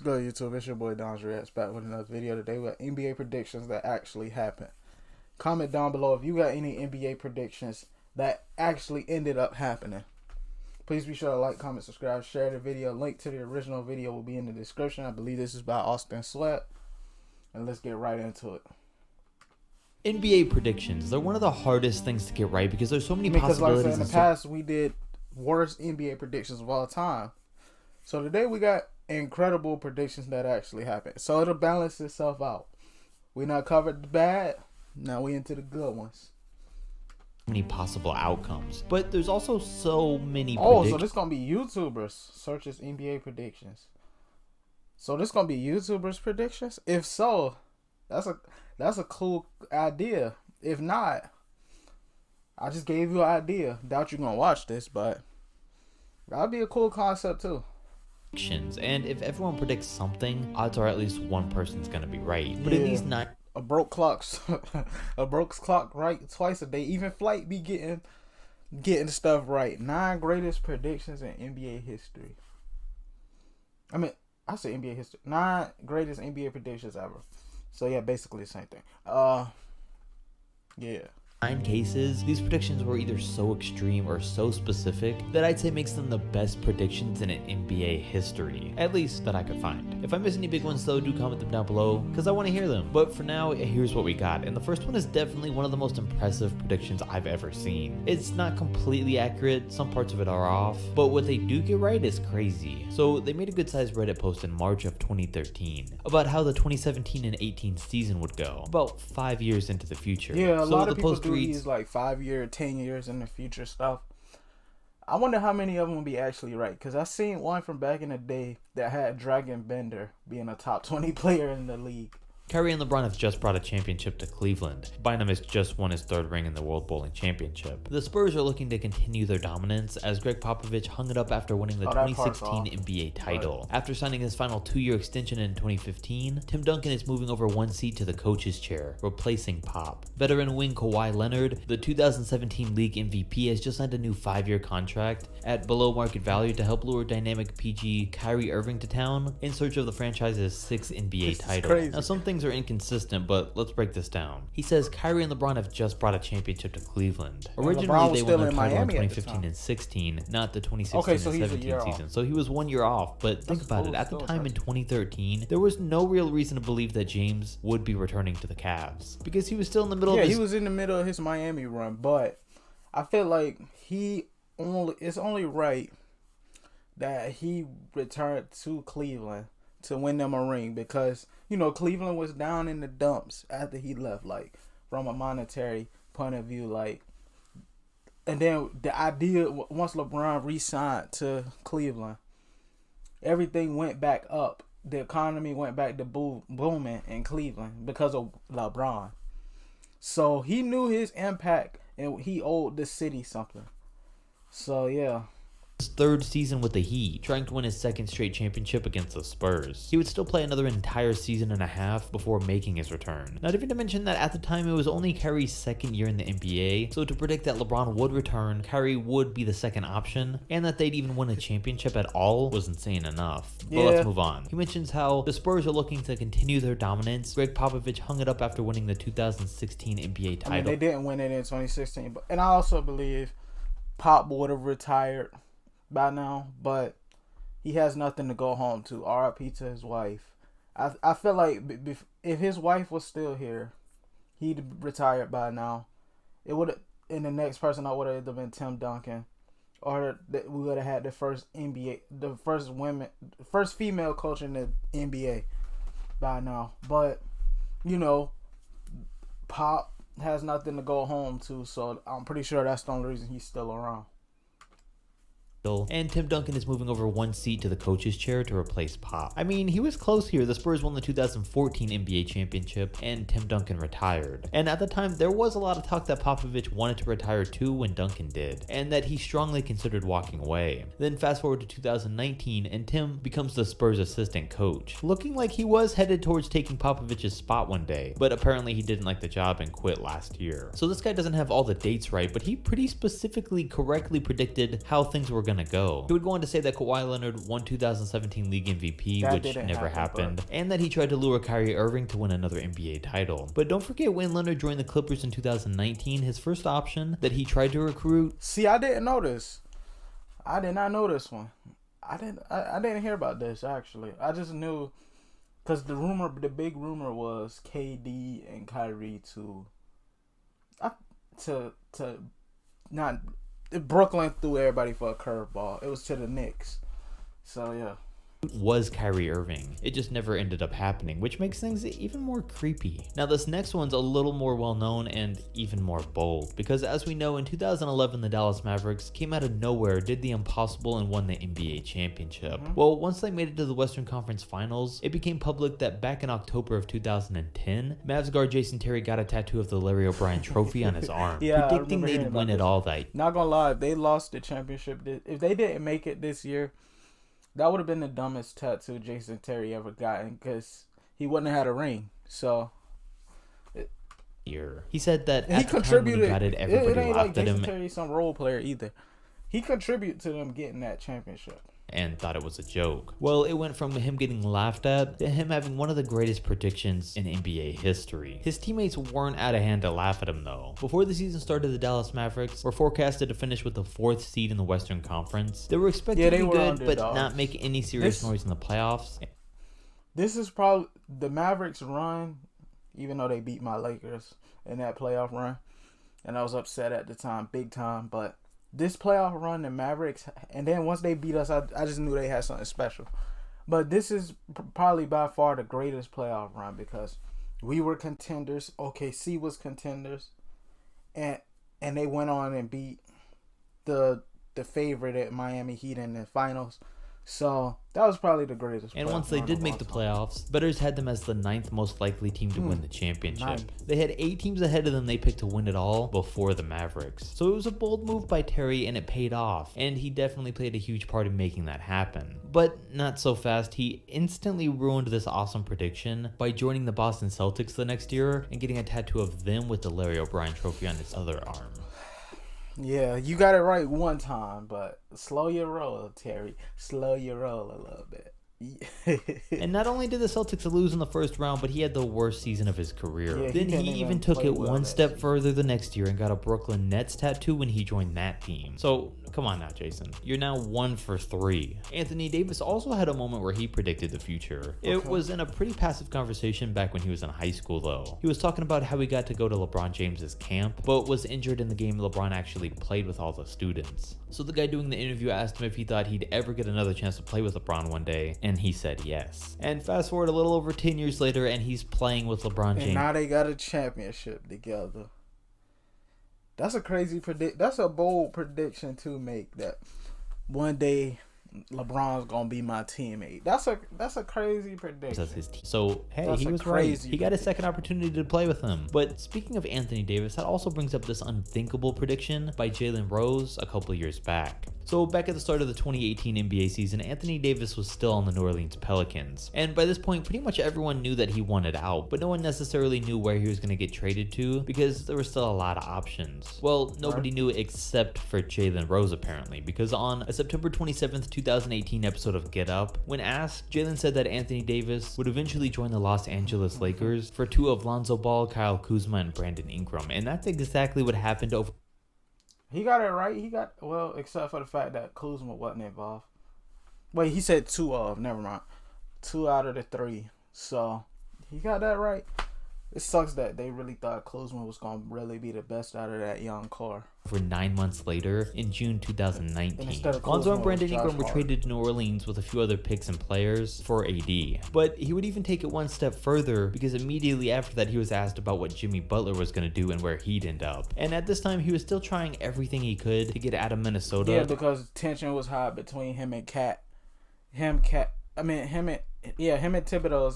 What's good, YouTube? It's your boy Don's Reacts back with another video today with NBA predictions that actually happened. Comment down below if you got any NBA predictions that actually ended up happening. Please be sure to like, comment, subscribe, share the video. Link to the original video will be in the description. I believe this is by Austin Sweat. And let's get right into it. NBA predictions, they're one of the hardest things to get right because there's so many possibilities. Like I said, in the past, we did worst NBA predictions of all time. So today we got incredible predictions that actually happened. So it'll balance itself out. We not covered the bad. Now we into the good ones. Many possible outcomes, but there's also so many so this gonna be YouTubers searches NBA predictions. So this gonna be YouTubers predictions? If so, that's a cool idea. If not, I just gave you an idea. Doubt you're gonna watch this, but that'd be a cool concept too. And if everyone predicts something, odds are at least one person's gonna be right. But in these nine, a broke clock right twice a day. Even Flight be getting stuff right. 9 greatest predictions in NBA history. I say NBA history. 9 greatest NBA predictions ever. So yeah, basically the same thing. Yeah. 9 cases, these predictions were either so extreme or so specific that I'd say makes them the best predictions in an NBA history, at least that I could find. If I miss any big ones though, do comment them down below because I want to hear them. But for now, here's what we got, and the first one is definitely one of the most impressive predictions I've ever seen. It's not completely accurate, some parts of it are off, but what they do get right is crazy. So they made a good sized Reddit post in March of 2013 about how the 2017 and 18 season would go, about 5 years into the future. Yeah, a lot of people do reads, these like 5 year, 10 years in the future stuff. I wonder how many of them will be actually right, because I seen one from back in the day that had Dragon Bender being a top 20 player in the league. Kyrie and LeBron have just brought a championship to Cleveland. Bynum has just won his 3rd ring in the World Bowling Championship. The Spurs are looking to continue their dominance as Greg Popovich hung it up after winning the 2016 NBA title. Right. After signing his final 2-year extension in 2015, Tim Duncan is moving over 1 seat to the coach's chair, replacing Pop. Veteran wing Kawhi Leonard, the 2017 league MVP, has just signed a new 5-year contract at below market value to help lure dynamic PG Kyrie Irving to town in search of the franchise's 6th NBA title. Now some things are inconsistent, but let's break this down. He says Kyrie and LeBron have just brought a championship to Cleveland. Originally, they won their title in 2015 and 16, not the 2016 and 17 season. So he was 1 year off. But think about it. At the time in 2013, there was no real reason to believe that James would be returning to the Cavs because he was still in the middle of his... he was in the middle of his Miami run. But I feel like it's only right that he returned to Cleveland to win them a ring, because Cleveland was down in the dumps after he left, like from a monetary point of view, like. And then the idea, once LeBron re-signed to Cleveland, everything went back up. The economy went back to booming in Cleveland because of LeBron. So he knew his impact and he owed the city something. So yeah. His 3rd season with the Heat, trying to win his 2nd straight championship against the Spurs. He would still play another entire season and a half before making his return. Not even to mention that at the time it was only Kyrie's 2nd year in the NBA, so to predict that LeBron would return, Kyrie would be the 2nd option, and that they'd even win a championship at all was insane enough. But let's move on. He mentions how the Spurs are looking to continue their dominance. Greg Popovich hung it up after winning the 2016 NBA title. They didn't win it in 2016, and I also believe Pop would have retired by now, but he has nothing to go home to. RIP to his wife. I feel like if his wife was still here, he'd retired by now. It would, and the next person I would have been Tim Duncan, or we would have had the first NBA, the first female coach in the NBA by now. But Pop has nothing to go home to, so I'm pretty sure that's the only reason he's still around. And Tim Duncan is moving over 1 seat to the coach's chair to replace Pop. I mean, he was close here. The Spurs won the 2014 NBA championship and Tim Duncan retired. And at the time, there was a lot of talk that Popovich wanted to retire too when Duncan did, and that he strongly considered walking away. Then fast forward to 2019 and Tim becomes the Spurs assistant coach, looking like he was headed towards taking Popovich's spot one day, but apparently he didn't like the job and quit last year. So this guy doesn't have all the dates right, but he pretty specifically correctly predicted how things were going going to go. He would go on to say that Kawhi Leonard won 2017 League MVP, which never happened, and that he tried to lure Kyrie Irving to win another NBA title. But don't forget when Leonard joined the Clippers in 2019, his first option that he tried to recruit. See, I didn't know this. I did not know this one. I didn't hear about this, actually. I just knew, because the big rumor was KD and Kyrie to not, Brooklyn threw everybody for a curveball. It was to the Knicks. So, yeah. Was Kyrie Irving. It just never ended up happening, which makes things even more creepy. Now this next one's a little more well known and even more bold, because as we know, in 2011 the Dallas Mavericks came out of nowhere, did the impossible, and won the NBA championship. Well, once they made it to the Western Conference Finals, it became public that back in October of 2010, Mavs guard Jason Terry got a tattoo of the Larry O'Brien trophy on his arm, predicting they'd win it all that. Not gonna lie, if they lost the championship, if they didn't make it this year, that would have been the dumbest tattoo Jason Terry ever gotten, because he wouldn't have had a ring. So he said that he contributed. He got it, everybody it ain't laughed like at Jason him. Terry some role player either. He contributed to them getting that championship. And thought it was a joke. Well, it went from him getting laughed at to him having one of the greatest predictions in NBA history. His teammates weren't out of hand to laugh at him though. Before the season started, the Dallas Mavericks were forecasted to finish with the 4th seed in the Western Conference. They were expected to be good, but not make any serious noise in the playoffs. This is probably the Mavericks run, even though they beat my Lakers in that playoff run. And I was upset at the time, big time, but this playoff run, the Mavericks, and then once they beat us, I just knew they had something special. But this is probably by far the greatest playoff run, because we were contenders. OKC was contenders, and they went on and beat the favorite at Miami Heat in the finals. So that was probably the greatest. And once they did make the playoffs, bettors had them as the 9th most likely team to win the championship. They had 8 teams ahead of them they picked to win it all before the Mavericks. So it was a bold move by Terry, and it paid off. And he definitely played a huge part in making that happen. But not so fast. He instantly ruined this awesome prediction by joining the Boston Celtics the next year and getting a tattoo of them with the Larry O'Brien trophy on his other arm. Yeah, you got it right one time, but slow your roll, Terry. Slow your roll a little bit. And not only did the Celtics lose in the first round, but he had the worst season of his career. Yeah, then he even took it one step further the next year and got a Brooklyn Nets tattoo when he joined that team. So come on now, Jason. You're now 1 for 3. Anthony Davis also had a moment where he predicted the future. It was in a pretty passive conversation back when he was in high school though. He was talking about how he got to go to LeBron James's camp, but was injured in the game LeBron actually played with all the students. So the guy doing the interview asked him if he thought he'd ever get another chance to play with LeBron one day, and he said yes. And fast forward a little over 10 years later, and he's playing with LeBron James. And now they got a championship together. That's a crazy That's a bold prediction to make, that one day LeBron's gonna be my teammate. That's a crazy prediction. That's his team. So hey, he was right. He got a second opportunity to play with him. But speaking of Anthony Davis, that also brings up this unthinkable prediction by Jalen Rose a couple years back. So back at the start of the 2018 NBA season, Anthony Davis was still on the New Orleans Pelicans. And by this point, pretty much everyone knew that he wanted out, but no one necessarily knew where he was going to get traded to because there were still a lot of options. Well, nobody knew except for Jalen Rose apparently, because on a September 27th, 2018 episode of Get Up, when asked, Jalen said that Anthony Davis would eventually join the Los Angeles Lakers for 2 of Lonzo Ball, Kyle Kuzma, and Brandon Ingram. And that's exactly what happened over. He got it right. Except for the fact that Kuzma wasn't involved. Wait, he said 2 of. Never mind. 2 out of the 3. So he got that right. It sucks that they really thought Kuzma was gonna really be the best out of that young core. For 9 months later, in June 2019, Lonzo and Brandon Ingram were traded to New Orleans with a few other picks and players for AD. But he would even take it one step further, because immediately after that he was asked about what Jimmy Butler was going to do and where he'd end up. And at this time he was still trying everything he could to get out of Minnesota. Yeah, because tension was high between him and Thibodeau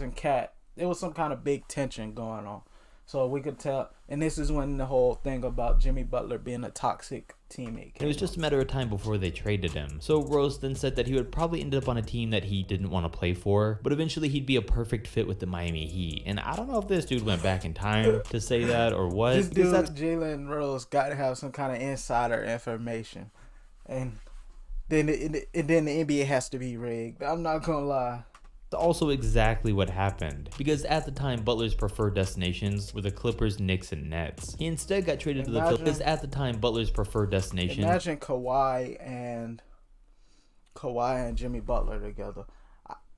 and Cat. There was some kind of big tension going on. So we could tell, and this is when the whole thing about Jimmy Butler being a toxic teammate came. It was just a matter of time before they traded him. So Rose then said that he would probably end up on a team that he didn't want to play for, but eventually he'd be a perfect fit with the Miami Heat. And I don't know if this dude went back in time to say that or what. This dude, Jalen Rose, got to have some kind of insider information. And then the NBA has to be rigged. I'm not gonna lie. Also exactly what happened, because at the time Butler's preferred destinations were the Clippers, Knicks, and Nets. He instead got traded to the Phillies. At the time Butler's preferred destination. Imagine Kawhi and Jimmy Butler together.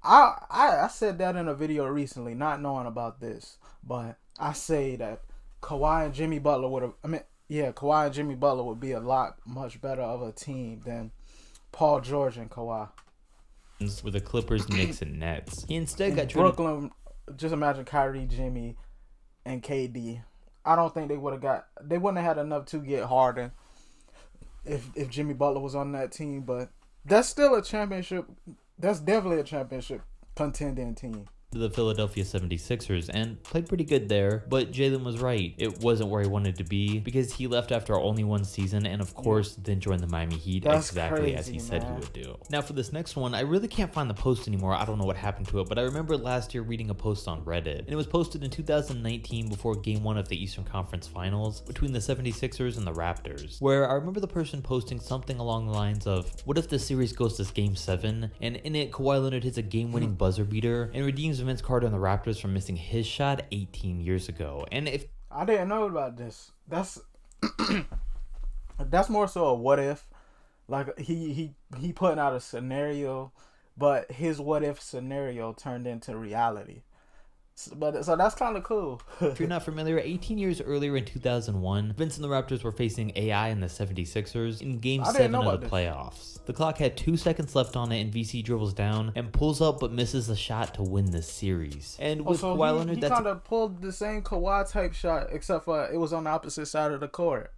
I said that in a video recently, not knowing about this, but I say that Kawhi and Jimmy Butler Kawhi and Jimmy Butler would be a lot much better of a team than Paul George and Kawhi. With the Clippers, Knicks, and Nets. He instead got traded. Brooklyn, just imagine Kyrie, Jimmy, and KD. I don't think they wouldn't have had enough to get Harden if Jimmy Butler was on that team, but that's still a championship. That's definitely a championship contending team. The Philadelphia 76ers and played pretty good there, but Jalen was right. It wasn't where he wanted to be because he left after only one season and of course then joined the Miami Heat. That's exactly crazy, as he said he would do. Now for this next one, I really can't find the post anymore. I don't know what happened to it, but I remember last year reading a post on Reddit, and it was posted in 2019 before game 1 of the Eastern Conference Finals between the 76ers and the Raptors, where I remember the person posting something along the lines of, what if the series goes to game 7 and in it Kawhi Leonard hits a game-winning buzzer beater and redeems Vince Carter and the Raptors from missing his shot 18 years ago. And if I didn't know about this, that's more so a what if. Like he putting out a scenario, but his what if scenario turned into reality. So that's kind of cool. If you're not familiar, 18 years earlier in 2001, Vince and the Raptors were facing AI and the 76ers in Game 7 of the playoffs. The clock had 2 seconds left on it, and VC dribbles down and pulls up but misses the shot to win the series. And with Kawhi Leonard, he kind of pulled the same Kawhi type shot, except for it was on the opposite side of the court.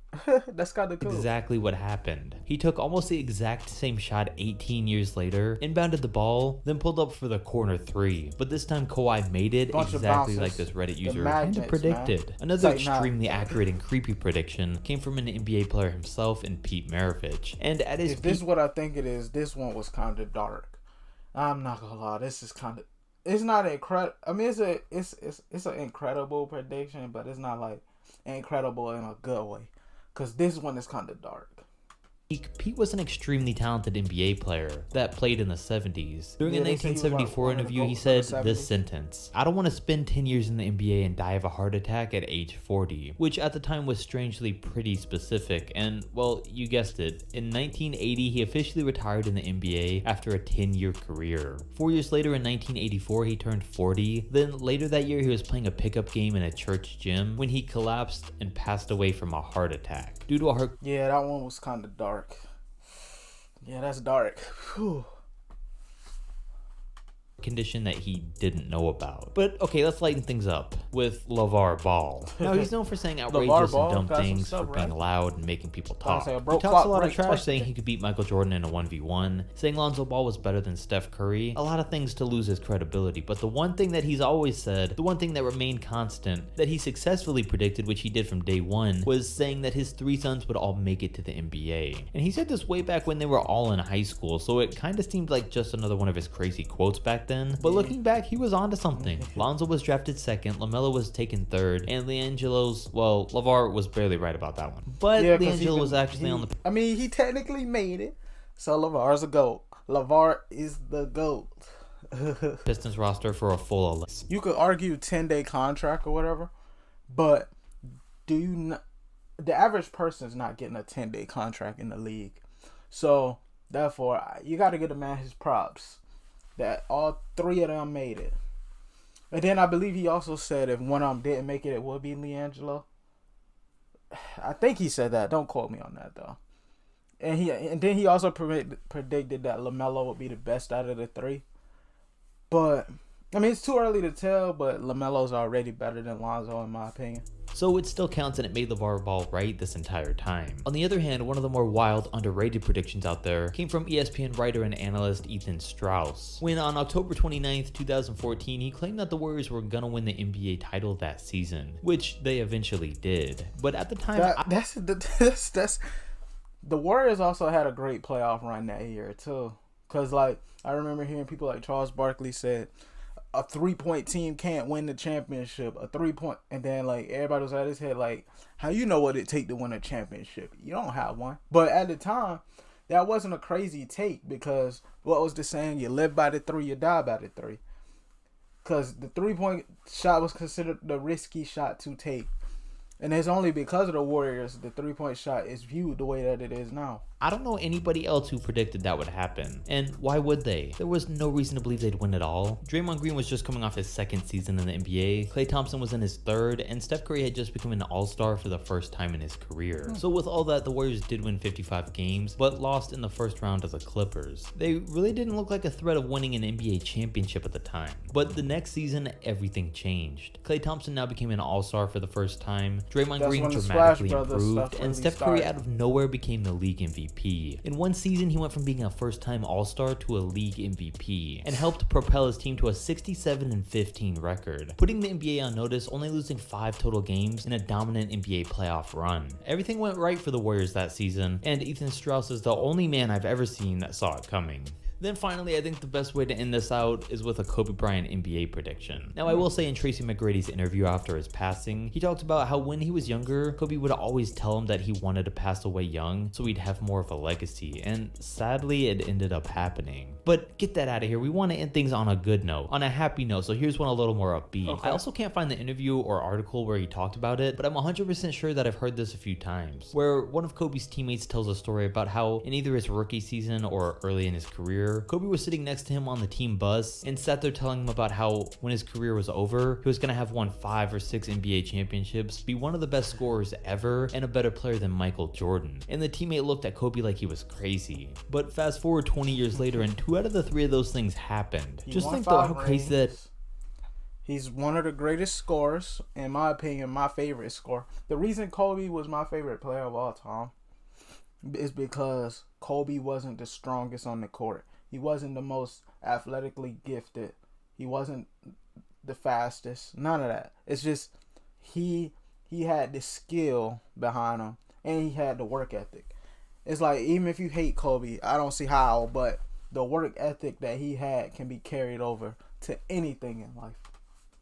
That's kind of cool. Exactly what happened. He took almost the exact same shot 18 years later, inbounded the ball, then pulled up for the corner 3. But this time Kawhi made it exactly like this Reddit user kind of predicted. Man. Another extremely accurate and creepy prediction came from an NBA player himself in Pete Maravich. And at his this is what I think it is, this one was kind of dark. I'm not gonna lie, this is kind of, it's not incredible. I mean, it's an incredible prediction, but it's not like incredible in a good way. Because this one is kind of dark. Pete was an extremely talented NBA player that played in the 70s. During a 1974 interview, he said this sentence: "I don't want to spend 10 years in the NBA and die of a heart attack at age 40, which at the time was strangely pretty specific. And, well, you guessed it. In 1980, he officially retired in the NBA after a 10-year career. 4 years later, in 1984, he turned 40. Then later that year, he was playing a pickup game in a church gym when he collapsed and passed away from a heart attack. Due to a heart..." Yeah, that one was kind of dark. Yeah, that's dark. Whew. Condition that he didn't know about. But okay, let's lighten things up with LeVar Ball. Now, he's known for saying outrageous and dumb things, for being loud and making people talk. He talks a lot of trash, saying he could beat Michael Jordan in a 1v1, saying Lonzo Ball was better than Steph Curry. A lot of things to lose his credibility, but the one thing that he's always said, the one thing that remained constant, that he successfully predicted, which he did from day one, was saying that his 3 sons would all make it to the NBA. And he said this way back when they were all in high school, so it kind of seemed like just another one of his crazy quotes back then. But looking back, he was onto something. Lonzo was drafted 2nd, LaMelo was taken 3rd, and LeVar was barely right about that one. But yeah, LiAngelo was actually on the... I mean, he technically made it, so LeVar's a GOAT. LeVar is the GOAT. Pistons roster for a full 11. You could argue 10-day contract or whatever, but the average person's not getting a 10-day contract in the league. So, therefore, you got to give the man his props that all 3 of them made it. And then I believe he also said if one of them didn't make it, it would be LiAngelo. I think he said that. Don't quote me on that, though. And then he also predicted that LaMelo would be the best out of the 3. But, I mean, it's too early to tell, but LaMelo's already better than Lonzo, in my opinion. So it still counts, and it made LeVar Ball right this entire time. On the other hand, one of the more wild, underrated predictions out there came from ESPN writer and analyst Ethan Strauss, when on October 29th, 2014, he claimed that the Warriors were gonna win the NBA title that season, which they eventually did. But at the time, the Warriors also had a great playoff run that year too, because like I remember hearing people like Charles Barkley said, a 3-point team can't win the championship. A 3-point, and then like everybody was at his head like, how you know what it take to win a championship? You don't have one. But at the time, that wasn't a crazy take because what was the saying? You live by the 3, you die by the 3. Because the 3-point shot was considered the risky shot to take. And it's only because of the Warriors the 3-point shot is viewed the way that it is now. I don't know anybody else who predicted that would happen. And why would they? There was no reason to believe they'd win at all. Draymond Green was just coming off his 2nd season in the NBA. Klay Thompson was in his 3rd, and Steph Curry had just become an all-star for the first time in his career. So with all that, the Warriors did win 55 games, but lost in the first round to the Clippers. They really didn't look like a threat of winning an NBA championship at the time. But the next season, everything changed. Klay Thompson now became an all-star for the first time. Draymond Green dramatically improved, and Steph Curry out of nowhere became the league MVP. In one season, he went from being a first-time All-Star to a league MVP, and helped propel his team to a 67-15 record, putting the NBA on notice, only losing 5 total games in a dominant NBA playoff run. Everything went right for the Warriors that season, and Ethan Strauss is the only man I've ever seen that saw it coming. Then finally, I think the best way to end this out is with a Kobe Bryant NBA prediction. Now, I will say in Tracy McGrady's interview after his passing, he talked about how when he was younger, Kobe would always tell him that he wanted to pass away young so he'd have more of a legacy, and sadly, it ended up happening. But get that out of here. We want to end things on a good note, on a happy note, so here's one a little more upbeat. Okay. I also can't find the interview or article where he talked about it, but I'm 100% sure that I've heard this a few times, where one of Kobe's teammates tells a story about how in either his rookie season or early in his career, Kobe was sitting next to him on the team bus and sat there telling him about how when his career was over, he was going to have won 5 or 6 NBA championships, be one of the best scorers ever, and a better player than Michael Jordan. And the teammate looked at Kobe like he was crazy. But fast forward 20 years later, and 2 out of the 3 of those things happened. Just think though how crazy that... He's one of the greatest scorers, in my opinion, my favorite scorer. The reason Kobe was my favorite player of all time is because Kobe wasn't the strongest on the court. He wasn't the most athletically gifted. He wasn't the fastest. None of that. It's just he had the skill behind him, and he had the work ethic. It's like, even if you hate Kobe, I don't see how, but the work ethic that he had can be carried over to anything in life.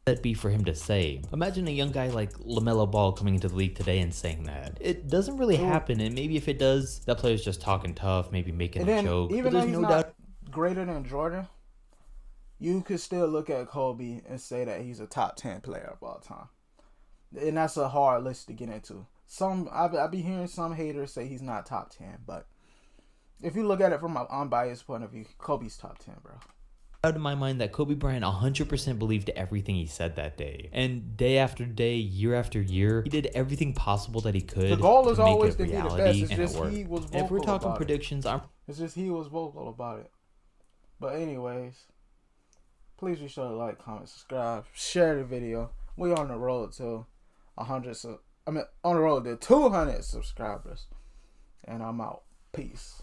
That'd be for him to say. Imagine a young guy like LaMelo Ball coming into the league today and saying that. It doesn't really happen, and maybe if it does, that player's just talking tough, maybe making a joke. Even though he's not greater than Jordan, you could still look at Kobe and say that he's a top 10 player of all time. And that's a hard list to get into. I be hearing some haters say he's not top 10, but if you look at it from an unbiased point of view, Kobe's top 10, bro. Out of my mind that Kobe Bryant 100% believed everything he said that day. And day after day, year after year, he did everything possible that he could. The goal is always to be the best. It's just he was vocal about it. If we're talking predictions, it's just he was vocal about it. But anyways, please be sure to like, comment, subscribe, share the video. We on the road to 100. On the road to 200 subscribers, and I'm out. Peace.